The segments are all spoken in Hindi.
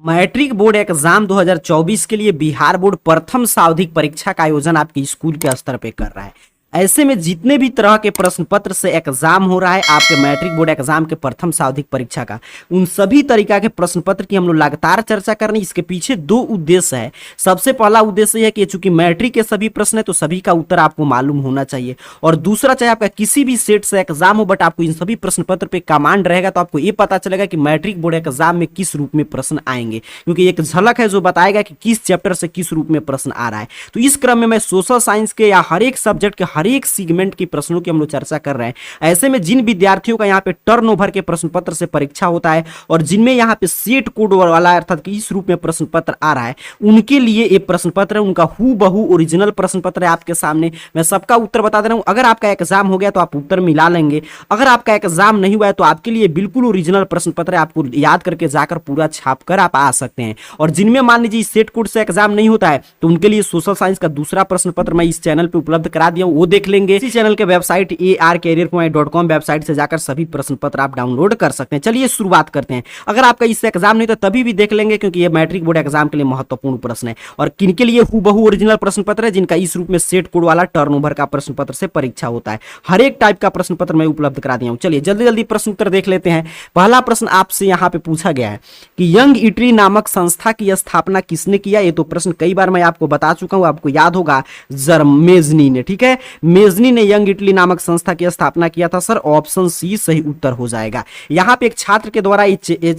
मैट्रिक बोर्ड एग्जाम 2024 के लिए बिहार बोर्ड प्रथम सावधिक परीक्षा का आयोजन आपके स्कूल के स्तर पे कर रहा है। ऐसे में जितने भी तरह के प्रश्न पत्र से एग्जाम हो रहा है आपके मैट्रिक बोर्ड एग्जाम के प्रथम सावधिक परीक्षा का, उन सभी तरीका के प्रश्न पत्र की हम लोग लगातार चर्चा कर रहे हैं। इसके पीछे दो उद्देश्य है। सबसे पहला उद्देश्य है कि चूंकि मैट्रिक के सभी प्रश्न है तो सभी का उत्तर आपको मालूम होना चाहिए, और दूसरा चाहे आपका किसी भी सेट से एग्जाम हो बट आपको इन सभी प्रश्न पत्र पे कमांड रहेगा तो आपको ये पता चलेगा कि मैट्रिक बोर्ड एग्जाम में किस रूप में प्रश्न आएंगे, क्योंकि एक झलक है जो बताएगा कि किस चैप्टर से किस रूप में प्रश्न आ रहा है। तो इस क्रम में मैं सोशल साइंस के या हर एक सब्जेक्ट के हर एक सीगमेंट की प्रश्नों की हम लोग चर्चा कर रहे हैं। ऐसे में जिन विद्यार्थियों का यहाँ पे टर्नओवर के प्रश्न पत्र से परीक्षा होता है और जिनमें यहाँ पे सेट कोड वाला अर्थात कि इस रूप में प्रश्न पत्र आ रहा है, उनके लिए ये प्रश्न पत्र है, उनका हूबहू ओरिजिनल प्रश्न पत्र है आपके सामने। मैं सबका उत्तर बता दे रहा हूं। अगर आपका एग्जाम हो गया तो आप उत्तर मिला लेंगे, अगर आपका एग्जाम नहीं हुआ है तो आपके लिए बिल्कुल ओरिजिनल प्रश्न पत्र है, आपको याद करके जाकर पूरा छाप कर आप आ सकते हैं। और जिनमें मान लीजिए सेट कोड से एग्जाम नहीं होता है तो उनके लिए सोशल साइंस का दूसरा प्रश्न पत्र मैं इस चैनल पे उपलब्ध करा दिया हूं, वो देख लेंगे। इसी चैनल के वेबसाइट arcareerpoint.com वेबसाइट से जाकर सभी प्रश्न पत्र आप डाउनलोड कर सकते हैं। चलिए शुरुआत करते हैं। अगर आपका इससे एग्जाम नहीं तो तभी भी देख लेंगे, क्योंकि ये मैट्रिक बोर्ड एग्जाम के लिए महत्वपूर्ण प्रश्न है। और किनके लिए हूबहू ओरिजिनल प्रश्न पत्र है? जिनका इस रूप में सेट कोड वाला टर्नओवर का प्रश्न पत्र से परीक्षा होता है। हर एक टाइप का प्रश्न पत्र मैं उपलब्ध करा दिया हूं। चलिए जल्दी जल्दी प्रश्न उत्तर देख लेते हैं। पहला प्रश्न आपसे यहां पे पूछा गया है कि यंग इटली नामक संस्था की स्थापना किसने किया? ये तो प्रश्न कई बार मैं आपको बता चुका हूं, आपको याद होगा, मेजनी ने। ठीक है, मेजनी ने यंग इटली नामक संस्था की स्थापना किया था। सर ऑप्शन सी सही उत्तर हो जाएगा। यहां पे एक छात्र के द्वारा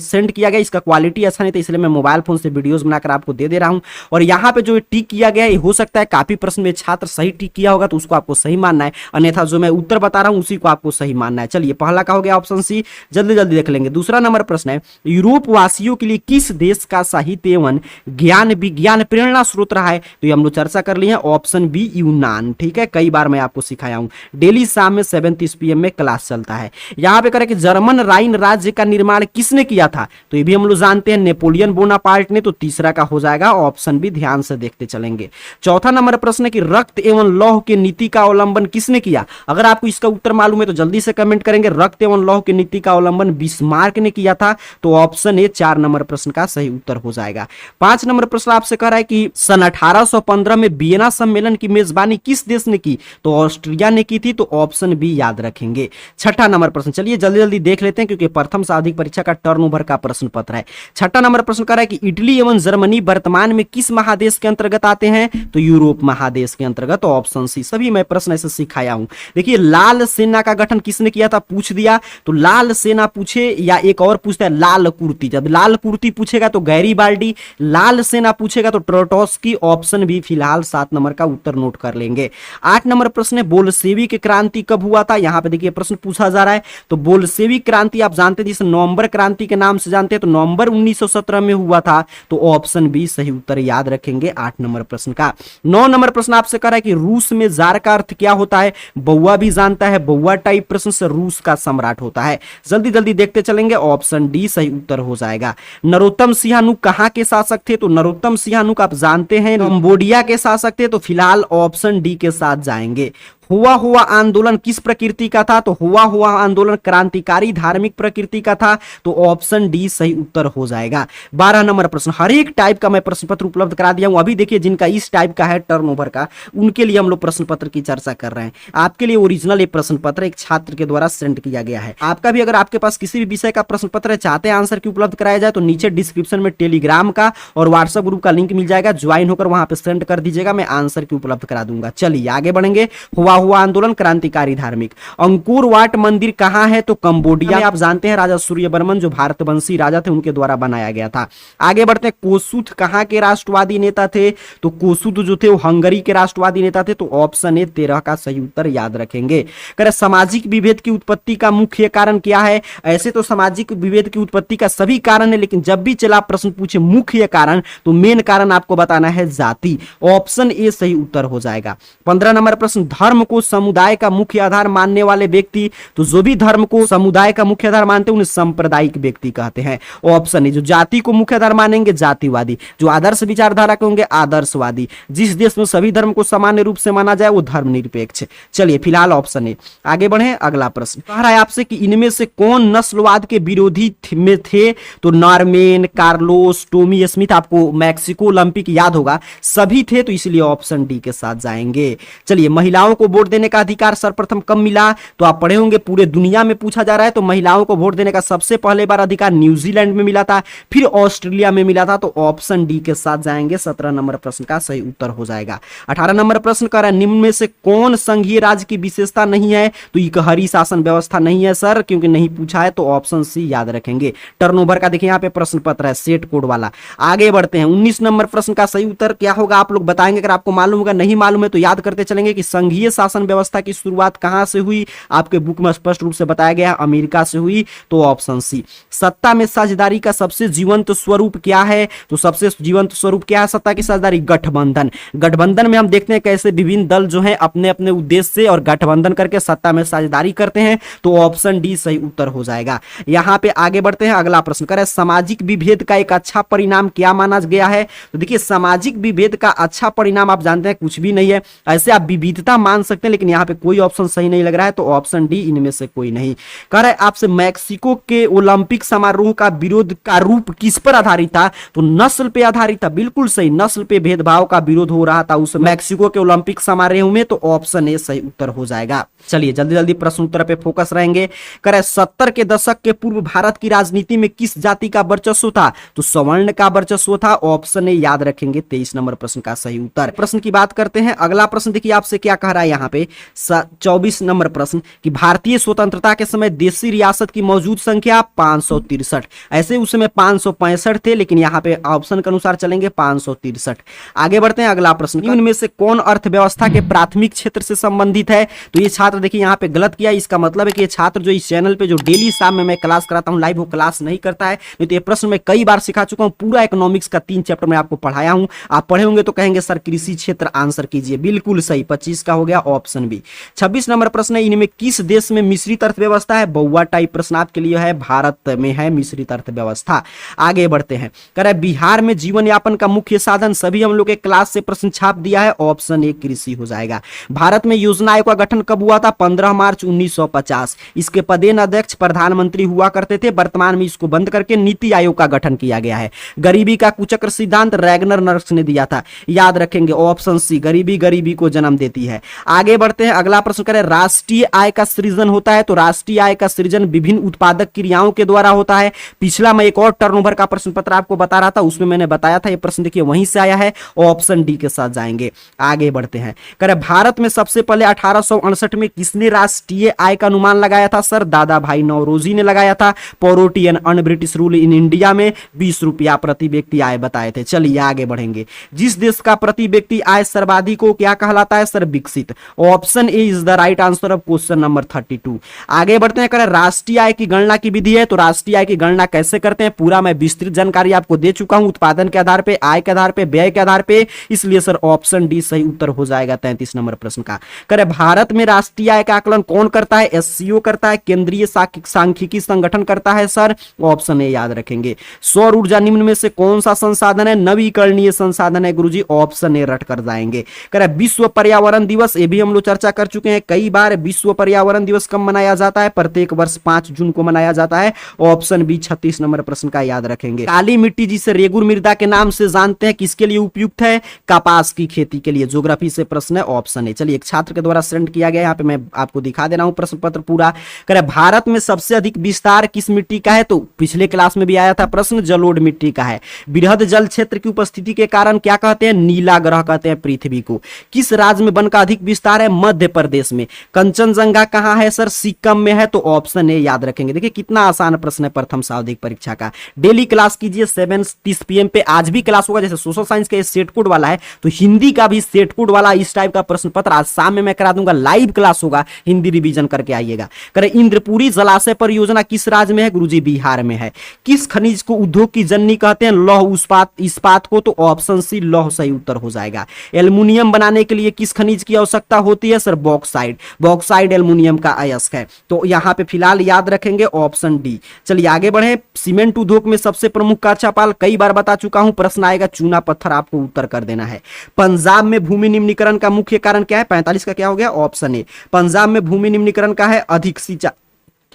सेंड किया गया, इसका क्वालिटी अच्छा नहीं था इसलिए मैं मोबाइल फोन से वीडियोस बनाकर आपको दे दे रहा हूं। और यहां पे जो टिक किया गया है, हो सकता है काफी प्रश्न में छात्र सही टिक किया होगा तो उसको आपको सही मानना है, अन्यथा जो मैं उत्तर बता रहा हूं उसी को आपको सही मानना है। चलिए पहला का हो गया ऑप्शन सी, जल्दी जल्दी देख लेंगे। दूसरा नंबर प्रश्न है, यूरोप वासियों के लिए किस देश का साहित्य एवं ज्ञान विज्ञान प्रेरणा स्रोत रहा है? तो ये हम लोग चर्चा कर लिए हैं, ऑप्शन बी यूनान। ठीक है, कई बार मैं आपको सिखाया हूं। डेली शाम में 7:30 PM में क्लास चलता है। यहां पे करें कि जर्मन राइन राज्य का निर्माण किसने किया था? तो ये भी हम लोग जानते हैं नेपोलियन बोनापार्ट ने। तो तीसरा का हो जाएगा ऑप्शन बी। ध्यान से देखते चलेंगे। चौथा नंबर प्रश्न है कि रक्त एवं लौह की नीति का अवलंबन किसने किया? अगर आपको इसका उत्तर मालूम है तो जल्दी से कमेंट करेंगे। रक्त एवं लौह की नीति का अवलंबन बिस्मार्क ने किया था। तो ऑप्शन ए 4 नंबर प्रश्न का सही उत्तर हो जाएगा। 5 नंबर प्रश्न आपसे कह रहा है कि सन 1815 में वियना सम्मेलन की मेजबानी किस देश ने की? तो ऑस्ट्रिया ने की थी। तो ऑप्शन बी याद रखेंगे। छठा नंबर प्रश्न, चलिए जल्दी जल्दी देख लेते हैं क्योंकि प्रथम सावधिक परीक्षा का टर्नओवर का प्रश्न पत्र है। छठा नंबर प्रश्न कर रहा है कि इटली एवं जर्मनी वर्तमान में किस महादेश के अंतर्गत आते हैं? तो यूरोप महादेश के अंतर्गत। Option C. सभी मैं प्रश्न ऐसे सिखाया हूं। देखिए लाल सेना का गठन किसने किया था पूछ दिया, तो लाल सेना पूछे या एक और पूछता है लाल कुर्ती। जब लाल कुर्ती पूछेगा तो गैरीबाल्डी, लाल सेना पूछेगा तो ट्रोटोस्की। ऑप्शन भी फिलहाल 7 नंबर का उत्तर नोट कर लेंगे। 8 नंबर प्रश्न है बोल्शेविक क्रांति कब हुआ था? यहां पे देखिए प्रश्न पूछा जा रहा है। तो बोल्शेविक क्रांति आप जानते हैं जिसे नवंबर क्रांति के नाम से जानते हैं, तो नवंबर 1917 में हुआ था। तो ऑप्शन बी सही उत्तर याद रखेंगे 8 नंबर प्रश्न का। 9 नंबर प्रश्न आपसे कह रहा है कि रूस में जार का अर्थ क्या होता है? बउआ भी जानता है, बउआ टाइप प्रश्न से रूस का सम्राट होता है। जल्दी जल्दी देखते चलेंगे। ऑप्शन डी सही उत्तर हो जाएगा। नरोत्तम सिंहानुक कहां के शासक थे? तो नरोत्तम सिंहानुक आप जानते हैं कंबोडिया के शासक थे। तो फिलहाल ऑप्शन डी के साथ जाएंगे। हुआ आंदोलन किस प्रकृति का था? तो हुआ आंदोलन क्रांतिकारी धार्मिक प्रकृति का था। तो ऑप्शन डी सही उत्तर हो जाएगा। 12 नंबर प्रश्न, हर एक टाइप का मैं प्रश्न पत्र उपलब्ध करा दिया हूं। अभी देखिए जिनका इस टाइप का है टर्नओवर का, उनके लिए हम लोग प्रश्न पत्र की चर्चा कर रहे हैं। आपके लिए ओरिजिनल ये प्रश्न पत्र एक छात्र के द्वारा सेंड किया गया है। आपका भी अगर आपके पास किसी भी विषय का प्रश्न पत्र है, चाहते हैं आंसर की उपलब्ध कराया जाए, तो नीचे डिस्क्रिप्शन में टेलीग्राम का और व्हाट्सएप ग्रुप का लिंक मिल जाएगा। ज्वाइन होकर वहां पे सेंड कर दीजिएगा, मैं आंसर की उपलब्ध करा दूंगा। चलिए आगे बढ़ेंगे। हुआ आंदोलन क्रांतिकारी धार्मिक। अंकुर वाट मंदिर कहां है? तो कंबोडिया में। आप जानते हैं राजा सूर्यवर्मन जो भारतवंशी राजा थे उनके द्वारा बनाया गया था। आगे बढ़ते हैं। कोसुथ कहां के राष्ट्रवादी नेता थे? तो कोसुथ जो थे वो हंगरी के राष्ट्रवादी नेता थे। तो ऑप्शन ए 13 का सही उत्तर याद रखेंगे। करें सामाजिक विभेद की उत्पत्ति का मुख्य कारण क्या है? ऐसे तो सामाजिक विभेद की उत्पत्ति का सभी कारण है, लेकिन जब भी चला प्रश्न पूछे मुख्य कारण तो मेन कारण आपको बताना है जाति। ऑप्शन ए सही उत्तर हो जाएगा। 15 नंबर प्रश्न, धर्म को समुदाय का मुख्य आधार मानने वाले व्यक्ति, तो जो भी धर्म को समुदाय का मुख्य आधार मानते हैं उन्हें सांप्रदायिक व्यक्ति कहते हैं। ऑप्शन ए, जो जाति को मुख्य आधार मानेंगे जातिवादी, जो आदर्श विचारधारा के होंगे आदर्शवादी, जिस देश में सभी धर्म को सामान्य रूप से माना जाए वो धर्मनिरपेक्ष। चलिए फिलहाल ऑप्शन ए। आगे बढ़े, अगला प्रश्न कह रहा है आपसे कि इनमें से कौन नस्लवाद के विरोधी में थे, तो नॉर्मेन, कार्लोस, टोमी स्मिथ, आपको मैक्सिको ओलंपिक याद होगा, सभी थे, तो इसलिए ऑप्शन डी के साथ जाएंगे। चलिए, महिलाओं को वोट देने का अधिकार सर्वप्रथम कब मिला, तो आप पढ़े होंगे पूरे दुनिया में पूछा जा रहा है, तो महिलाओं को वोट देने का सबसे पहले बार अधिकार न्यूजीलैंड में मिला था, फिर ऑस्ट्रेलिया में मिला था, तो ऑप्शन डी के साथ जाएंगे। 17 नंबर प्रश्न का सही उत्तर हो जाएगा। 18 नंबर प्रश्न कर रहा है निम्न में से कौन संघीय राज्य की विशेषता नहीं है, तो इकहरी शासन व्यवस्था नहीं है सर, क्योंकि नहीं पूछा है, तो ऑप्शन सी याद रखेंगे। टर्नओवर का देखिए यहाँ पे प्रश्न पत्र है सेट कोड वाला। आगे बढ़ते हैं, 19 नंबर प्रश्न का सही उत्तर क्या होगा आप लोग बताएंगे। अगर आपको मालूम होगा, नहीं मालूम है तो याद करते चलेंगे कि संघीय शासन व्यवस्था की शुरुआत कहां से हुई, आपके बुक में स्पष्ट रूप से बताया गया है अमेरिका से हुई, तो ऑप्शन सी। सत्ता में साझेदारी का सबसे जीवंत स्वरूप क्या है, तो सबसे जीवंत स्वरूप क्या है सत्ता की साझेदारी, गठबंधन। गठबंधन में हम देखते हैं कैसे विभिन्न दल जो है अपने अपने उद्देश्य से और गठबंधन करके सत्ता में साझेदारी करते हैं, तो ऑप्शन डी सही उत्तर हो जाएगा। यहां पे आगे बढ़ते हैं, अगला प्रश्न करें सामाजिक विभेद का एक अच्छा परिणाम क्या माना गया है, तो देखिए सामाजिक विभेद का अच्छा परिणाम आप जानते हैं कुछ भी नहीं है, ऐसे आप विविधता मान सकते हैं, लेकिन यहां पे कोई ऑप्शन सही नहीं लग रहा है, तो ऑप्शन डी इनमें से कोई नहीं। कह रहा है आपसे मैक्सिको के ओलंपिक समारोह का विरोध का रूप किस पर आधारित था, तो नस्ल पे आधारित था। बिल्कुल सही, नस्ल पे भेदभाव का विरोध हो रहा था उस मैक्सिको के ओलंपिक समारोह में, तो ऑप्शन ए सही उत्तर हो जाएगा। चलिए जल्दी जल्दी प्रश्न उत्तर पे फोकस रहेंगे। कह रहे 70 के दशक के पूर्व भारत की राजनीति में किस जाति का वर्चस्व था, तो सवर्ण का वर्चस्व था, ऑप्शन ए याद रखेंगे। 23 नंबर प्रश्न का सही उत्तर। प्रश्न की बात करते हैं, अगला प्रश्न देखिए आपसे क्या कह रहा है यहाँ पे 24 नंबर प्रश्न कि भारतीय स्वतंत्रता के समय देशी रियासत की मौजूद संख्या 563, ऐसे उस समय 565 थे, लेकिन यहाँ पे ऑप्शन के अनुसार चलेंगे 563। आगे बढ़ते हैं, अगला प्रश्न इनमें से कौन अर्थव्यवस्था के प्राथमिक क्षेत्र से संबंधित है, तो ये छात्र देखिए यहाँ पे गलत किया। इसका मतलब है कि ये छात्र जो इस चैनल पे जो डेली शाम में मैं क्लास कराता हूँ लाइव, वो क्लास नहीं करता है। नहीं तो ये प्रश्न मैं कई बार सिखा चुका हूँ, पूरा इकोनॉमिक्स का 3 चैप्टर में आपको पढ़ाया हूँ। आप पढ़े होंगे तो कहेंगे सर कृषि क्षेत्र आंसर कीजिए, बिल्कुल सही। 25 का हो गया ऑप्शन बी। 26 नंबर प्रश्न है इनमें किस देश में मिश्रित अर्थव्यवस्था है, बउआ टाइप प्रश्न आपके लिए है, भारत में है मिश्रित अर्थव्यवस्था। आगे बढ़ते हैं, कह रहा है बिहार में जीवन यापन का मुख्य साधन, सभी हम लोग के क्लास से प्रश्न छाप दिया है, ऑप्शन ए कृषि हो जाएगा। भारत में योजना आयोग का गठन कब हुआ था, 15 मार्च 1950। इसके पदेन अध्यक्ष प्रधानमंत्री हुआ करते थे, वर्तमान में इसको बंद करके नीति आयोग का गठन किया गया है। गरीबी का कुचक्र सिद्धांत रैगनर नर्स ने दिया था, याद रखेंगे ऑप्शन सी, गरीबी गरीबी को जन्म देती है। आगे बढ़ते हैं, अगला प्रश्न करें राष्ट्रीय आय का सृजन होता है, तो राष्ट्रीय आय का सृजन विभिन्न उत्पादक क्रियाओं के द्वारा होता है। पिछला मैं एक और टर्नओवर का प्रश्न पत्र आपको बता रहा था, उसमें मैंने बताया था, ये प्रश्न देखिए वहीं से आया है, ऑप्शन डी के साथ जाएंगे। आगे बढ़ते हैं, करें भारत में सबसे पहले 1868 में किसने राष्ट्रीय आय का अनुमान लगाया था, सर दादा भाई नौरोजी ने लगाया था। Poverty and un British rule in India में 20 रुपया प्रति व्यक्ति आय बताए थे। चलिए आगे बढ़ेंगे, जिस देश का प्रति व्यक्ति आय सर्वाधिक को क्या कहलाता है, सर विकसित। Option A is the right answer of question number 32। आगे बढ़ते हैं, करें राष्ट्रीय आय की गणना की विधि है, तो राष्ट्रीय आय की गणना कैसे करते हैं पूरा मैं विस्तृत जानकारी आपको दे चुका हूं, उत्पादन के आधार पे, आय के आधार पे, व्यय के आधार पे, इसलिए सर ऑप्शन डी सही उत्तर हो जाएगा 33 नंबर प्रश्न का। करें भारत में राष्ट्रीय आय का आकलन कौन करता है, एससीओ करता है, केंद्रीय सांख्यिकी संगठन करता है, सर ऑप्शन ए याद रखेंगे। सौर ऊर्जा निम्न में से कौन सा संसाधन है, नवीकरणीय संसाधन है गुरुजी, ऑप्शन ए रट कर जाएंगे। करें विश्व पर्यावरण दिवस, ये भी हम लोग चर्चा कर चुके हैं कई बार। विश्व पर्यावरण दिवस कब मनाया जाता है, प्रत्येक वर्ष 5 जून को मनाया जाता है, ऑप्शन बी 36 नंबर प्रश्न का याद रखेंगे। काली मिट्टी जिसे रेगुर मृदा के नाम से जानते हैं किसके लिए उपयुक्त है, कपास की खेती के लिए। ज्योग्राफी से प्रश्न है, ऑप्शन ए। चलिए एक छात्र के द्वारा सेंड किया गया, यहाँ पे मैं आपको दिखा दे रहा हूं प्रश्न पत्र पूरा। करें भारत में सबसे अधिक विस्तार किस मिट्टी का है, तो पिछले क्लास में भी आया था प्रश्न, जलोढ़ मिट्टी का है। बृहद जल क्षेत्र की उपस्थिति के कारण क्या कहते हैं, नीला ग्रह कहते हैं पृथ्वी को। किस राज्य में वन का अधिक विस्तार है, मध्य प्रदेश में। कंचनजंगा कहां है, सर सिक्किम में है, तो ऑप्शन ए याद रखेंगे। देखिए कितना आसान प्रश्न है प्रथम सावधिक परीक्षा का। डेली क्लास कीजिए 7:30 PM पे, आज भी क्लास होगा। जैसे सोशल साइंस का सेट कोड वाला है, तो हिंदी का भी सेट कोड वाला इस टाइप का प्रश्न पत्र आज शाम में मैं करा दूंगा, लाइव क्लास होगा, हिंदी रिवीजन करके आइएगा। करें इंद्रपुरी जलाशय परियोजना किस राज्य में है, गुरुजी बिहार में है। किस खनिज को उद्योग की जननी कहते हैं, लौह इस्पात को, तो ऑप्शन सी लौह सही उत्तर हो जाएगा। एल्युमिनियम बनाने के लिए किस खनिज की आवश्यकता आवश्यकता होती है सर? बॉक्साइड, बॉक्साइड एल्युमिनियम का अयस्क है। तो यहाँ पे फिलहाल याद रखेंगे ऑप्शन डी। चलिए आगे बढ़े। सीमेंट उद्योग में सबसे प्रमुख कच्चा माल, कई बार बता चुका हूं, प्रश्न आएगा चूना पत्थर, आपको उत्तर कर देना है। पंजाब में भूमि निम्नीकरण का मुख्य कारण क्या है? 45 का क्या हो गया? Option A. पंजाब में भूमि निम्नीकरण का है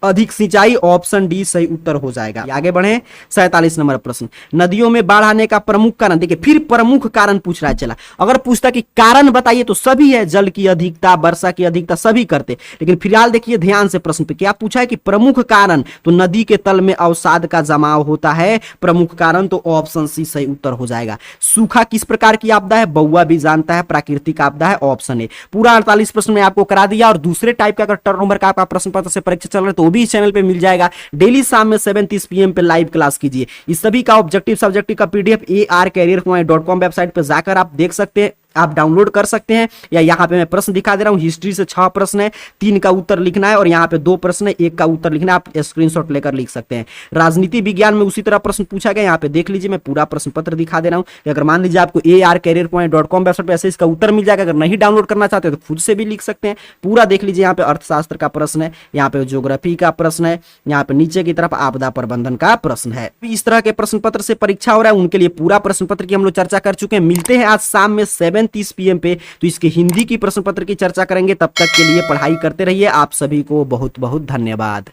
अधिक सिंचाई, ऑप्शन डी सही उत्तर हो जाएगा। आगे बढ़े। 47 नंबर प्रश्न, नदियों में बाढ़ आने का प्रमुख कारण, देखिए फिर प्रमुख कारण पूछ रहा है। चला अगर पूछता कि कारण बताइए तो सभी है, जल की अधिकता, वर्षा की अधिकता, सभी करते, लेकिन फिलहाल देखिए ध्यान से प्रश्न पे क्या पूछा है कि प्रमुख कारण, तो नदी के तल में अवसाद का जमाव होता है प्रमुख कारण, तो ऑप्शन सी सही उत्तर हो जाएगा। सूखा किस प्रकार की आपदा है? बउआ भी जानता है, प्राकृतिक आपदा है, ऑप्शन ए। पूरा 48 प्रश्न में आपको करा दिया। और दूसरे टाइप का अगर टर्न नंबर का आपका प्रश्न पत्र से परीक्षा चल रहा है तो भी चैनल पे मिल जाएगा। डेली शाम में 7:30 PM पे लाइव क्लास कीजिए। इस सभी का ऑब्जेक्टिव सब्जेक्टिव का पीडीएफ arcareerpoint.com वेबसाइट पे जाकर आप देख सकते हैं, आप डाउनलोड कर सकते हैं। या यहाँ पे मैं प्रश्न दिखा दे रहा हूँ, हिस्ट्री से 6 प्रश्न है, 3 का उत्तर लिखना है, और यहाँ पे 2 प्रश्न है, 1 का उत्तर लिखना है, आप स्क्रीनशॉट लेकर लिख सकते हैं। राजनीति विज्ञान में उसी तरह प्रश्न पूछा गया, यहाँ पे देख लीजिए, मैं पूरा प्रश्न पत्र दिखा दे रहा हूँ। अगर मान लीजिए आपको arcareerpoint.com वेबसाइट पे ऐसे इसका उत्तर मिल जाएगा, अगर नहीं डाउनलोड करना चाहते तो खुद से भी लिख सकते हैं। पूरा देख लीजिए, यहाँ पे अर्थशास्त्र का प्रश्न है, यहाँ पे ज्योग्राफी का प्रश्न है, यहाँ पे नीचे की तरफ आपदा प्रबंधन का प्रश्न है। इस तरह के प्रश्न पत्र से परीक्षा हो रहा है, उनके लिए पूरा प्रश्न पत्र की हम लोग चर्चा कर चुके हैं। मिलते हैं आज शाम में 7:30 PM पे, तो इसके हिंदी की प्रश्न पत्र की चर्चा करेंगे। तब तक के लिए पढ़ाई करते रहिए। आप सभी को बहुत बहुत धन्यवाद।